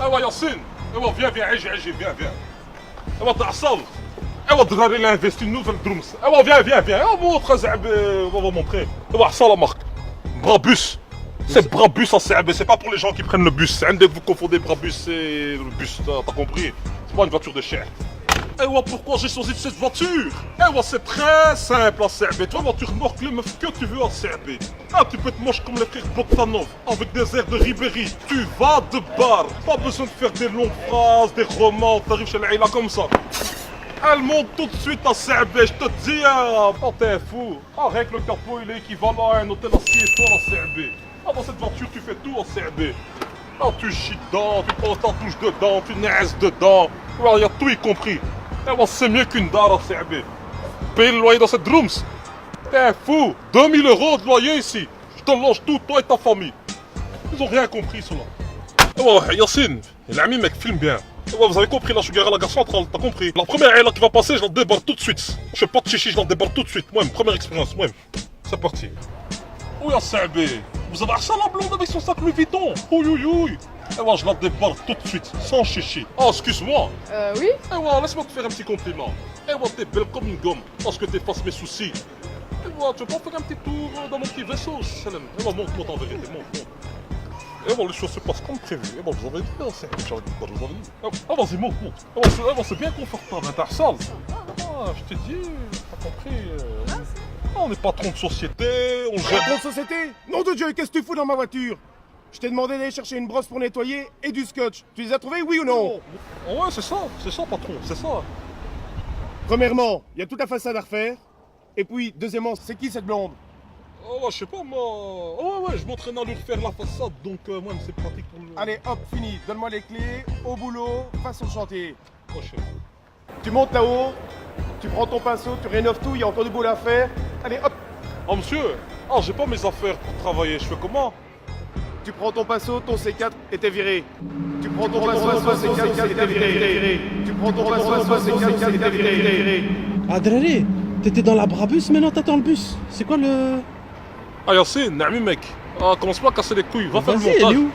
ايوا ياسين، ايوا فيان عجي فيان. ايوا تعصب. ايوا الدراري اللي انفيستي نوفل درومس. ايوا فيان. ايوا بوطخ زعب بابا مونطري. ايوا حصل مارك. Brabus. C'est Brabus ça c'est pas pour les gens qui prennent le bus. Vous confondez Brabus et le bus, t'as compris? C'est pas une voiture de chair. Et ouais, pourquoi j'ai choisi cette voiture? Et ouais, c'est très simple à Serbie. Toi, voiture morte, les meufs que tu veux à Serbie. Ah, tu peux te moche comme les frères Bogdanov, avec des airs de Ribéry. Tu vas de bar. Pas besoin de faire des longues phrases, des romans. T'arrives chez l'Aïla comme ça. Elle monte tout de suite à Serbie, je te dis. Oh, t'es fou. Arrête, le capot, il est équivalent à un hôtel à 6 étoiles à Serbie. Ah, dans cette voiture, tu fais tout à Serbie. Ah, tu chies dedans, tu poses ta touche dedans, tu naises dedans. Il y a tout y compris. C'est mieux qu'une dare à Serbie. Payer le loyer dans cette rooms. T'es fou. 2000 € de loyer ici. Je te loge tout, toi et ta famille. Ils ont rien compris, cela. Yassine, l'ami mec, filme bien. Vous avez compris, là je suis garé à la gare centrale, t'as compris. La première aile qui va passer, je la débarque tout de suite. Je fais pas de chichi, je la débarque tout de suite. Moi, première expérience, moi. C'est parti. Oui, à Serbie. Vous avez acheté la blonde avec son sac Louis Vuitton. Oui. Et moi, je la débarque tout de suite, sans chichi. Ah, excuse-moi. Oui. Et moi, laisse-moi te faire un petit compliment. Et moi, t'es belle comme une gomme, parce que t'effaces mes soucis. Et moi, tu veux pas faire un petit tour dans mon petit vaisseau, Salam? Et moi, montre-moi ta vérité, montre. Et moi, les choses se passent comme prévu. Et moi, vous avez dit, c'est vous avez dit. Ah, vas-y, montre. Et moi, c'est bien confortable, hein, t'as sale. Ah, je t'ai dit, t'as compris. On est patron de société, on gère. Patron de société? Nom de Dieu, qu'est-ce que tu fous dans ma voiture? Je t'ai demandé d'aller chercher une brosse pour nettoyer et du scotch. Tu les as trouvés, oui ou non? Ouais, c'est ça, patron, c'est ça. Premièrement, il y a toute la façade à refaire. Et puis, deuxièmement, c'est qui cette blonde? Oh, ouais, je sais pas, moi. Oh, ouais, je m'entraîne à lui refaire la façade, donc moi, c'est pratique pour le. Allez, hop, fini. Donne-moi les clés, au boulot, face au chantier. Oh, je sais. Tu montes là-haut, tu prends ton pinceau, tu rénoves tout, il y a encore du boulot à faire. Allez, hop. Oh, monsieur, j'ai pas mes affaires pour travailler, je fais comment? Tu prends ton pinceau, ton C4 et t'es viré. Tu prends ton pinceau, ton C4 et t'es viré. Tu prends ton pinceau, ton C4 et t'es viré. Ah, Draré, t'étais dans la Brabus, maintenant t'attends le bus. C'est quoi le... Ah, Yassine, Nami, mec. Ah, commence pas à casser les couilles, va faire le Vas-y, elle est montage. où?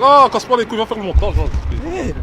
Ah, casse pas les couilles, va faire le montage. Eh,